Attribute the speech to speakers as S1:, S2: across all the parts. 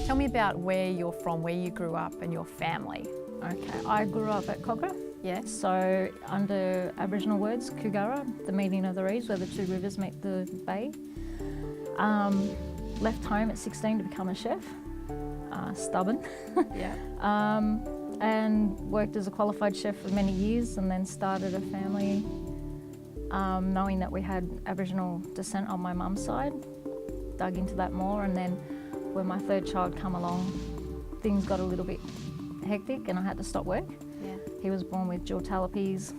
S1: Tell me about where you're from, where you grew up and your family.
S2: Okay, I grew up at Kochie.
S1: Yeah.
S2: So under Aboriginal words, Goanna, the meeting of the reeds, where the two rivers meet the bay. Left home at 16 to become a chef, stubborn.
S1: Yeah.
S2: And worked as a qualified chef for many years, and then started a family knowing that we had Aboriginal descent on my mum's side. Dug into that more, and then when my third child come along, things got a little bit hectic and I had to stop work.
S1: Yeah.
S2: He was born with jaw talipes,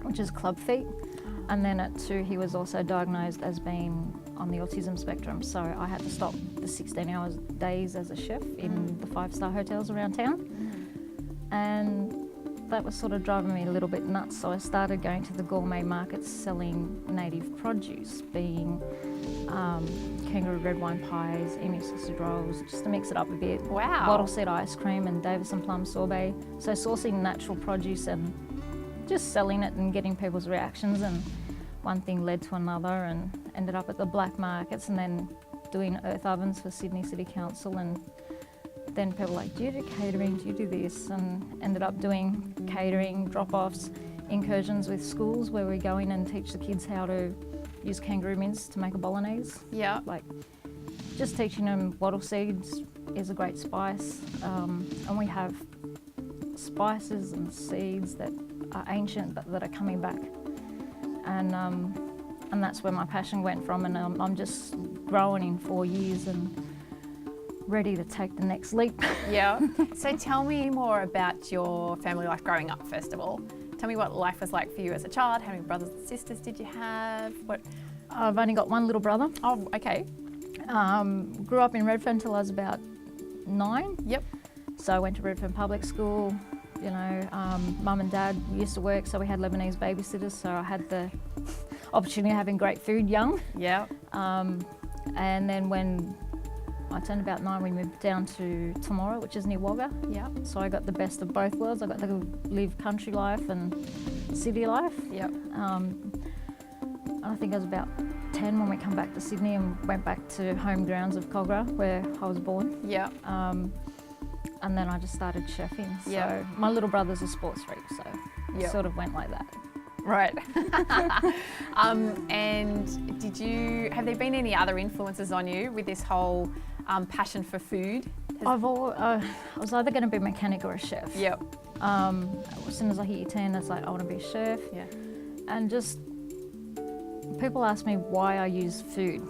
S2: which is club feet, and then at 2 he was also diagnosed as being on the autism spectrum, so I had to stop the 16-hour days as a chef in the 5-star hotels around town. And that was sort of driving me a little bit nuts, so I started going to the gourmet markets selling native produce, being kangaroo red wine pies, emu sausage rolls, just to mix it up a bit.
S1: Wow.
S2: Bottle seed ice cream and Davison plum sorbet. So sourcing natural produce and just selling it and getting people's reactions, and one thing led to another, and ended up at the black markets and then doing earth ovens for Sydney City Council, and then people were like, do you do catering, do you do this? And ended up doing catering, drop-offs, incursions with schools where we go in and teach the kids how to use kangaroo mince to make a bolognese.
S1: Yeah.
S2: Like, just teaching them wattle seeds is a great spice. And we have spices and seeds that are ancient but that are coming back. And that's where my passion went from, and I'm just growing in 4 years and ready to take the next leap.
S1: Yeah. So tell me more about your family life growing up, first of all. Tell me what life was like for you as a child. How many brothers and sisters did you have? What?
S2: I've only got one little brother.
S1: Oh, okay.
S2: Grew up in Redfern till I was about 9.
S1: Yep.
S2: So I went to Redfern Public School. You know, mum and dad used to work, so we had Lebanese babysitters, so I had the opportunity of having great food young.
S1: Yeah.
S2: And then when I turned about 9, we moved down to Tamora, which is near Wagga.
S1: Yeah.
S2: So I got the best of both worlds. I got to live country life and city life.
S1: Yep.
S2: I think I was about 10 when we come back to Sydney and went back to home grounds of Kochie, where I was born.
S1: Yeah.
S2: And then I just started chefing.
S1: Yeah.
S2: So my little brother's a sports freak, so
S1: Yep.
S2: it sort of went like that.
S1: Right. And have there been any other influences on you with this whole passion for food?
S2: I was either going to be a mechanic or a chef.
S1: Yep.
S2: As soon as I hit year 10, it's like, I want to be a chef.
S1: Yeah.
S2: And just, people ask me why I use food.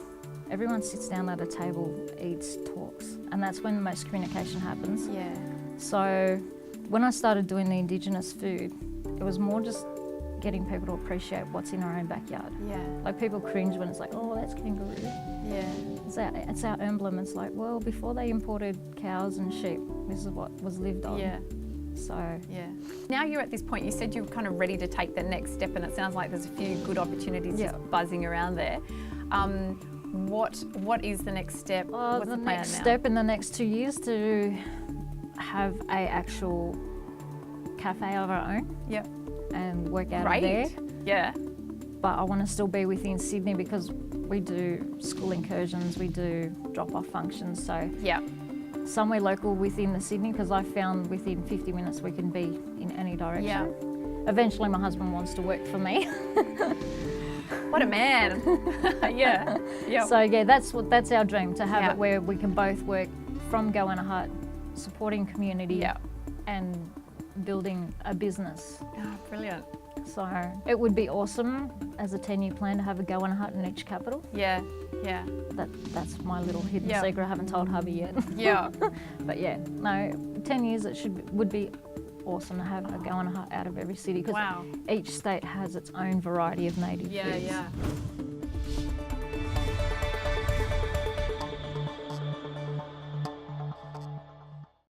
S2: Everyone sits down at a table, eats, talks, and that's when most communication happens.
S1: Yeah.
S2: So when I started doing the Indigenous food, it was more just getting people to appreciate what's in our own backyard.
S1: Yeah.
S2: Like, people cringe when it's like, oh, that's kangaroo.
S1: Yeah.
S2: It's our emblem. It's like, well, before they imported cows and sheep, this is what was lived on.
S1: Yeah.
S2: So.
S1: Yeah. Now you're at this point, you said you're kind of ready to take the next step, and it sounds like there's a few good opportunities just buzzing around there. What is the next step? What's
S2: the
S1: plan
S2: next
S1: now?
S2: step in the next 2 years to have a actual cafe of our own.
S1: Yep.
S2: And work out
S1: Great.
S2: of there.
S1: Yeah.
S2: But I want to still be within Sydney because we do school incursions, we do drop-off functions. So
S1: Yeah.
S2: somewhere local within the Sydney, because I found within 50 minutes we can be in any direction.
S1: Yeah.
S2: Eventually my husband wants to work for me.
S1: What a man. Yeah. Yep.
S2: So yeah, that's our dream, to have
S1: Yeah.
S2: it where we can both work from Goanna Hut, supporting community
S1: Yeah.
S2: and building a business.
S1: Oh, brilliant.
S2: So it would be awesome as a 10-year plan to have a Goanna Hut in each capital.
S1: Yeah. Yeah.
S2: That's my little hidden
S1: Yeah.
S2: secret I haven't told hubby yet.
S1: Yeah.
S2: But yeah, no, 10 years would be awesome to have a Goanna Hut out of every city, because
S1: Wow.
S2: each state has its own variety of native
S1: Yeah,
S2: foods.
S1: yeah.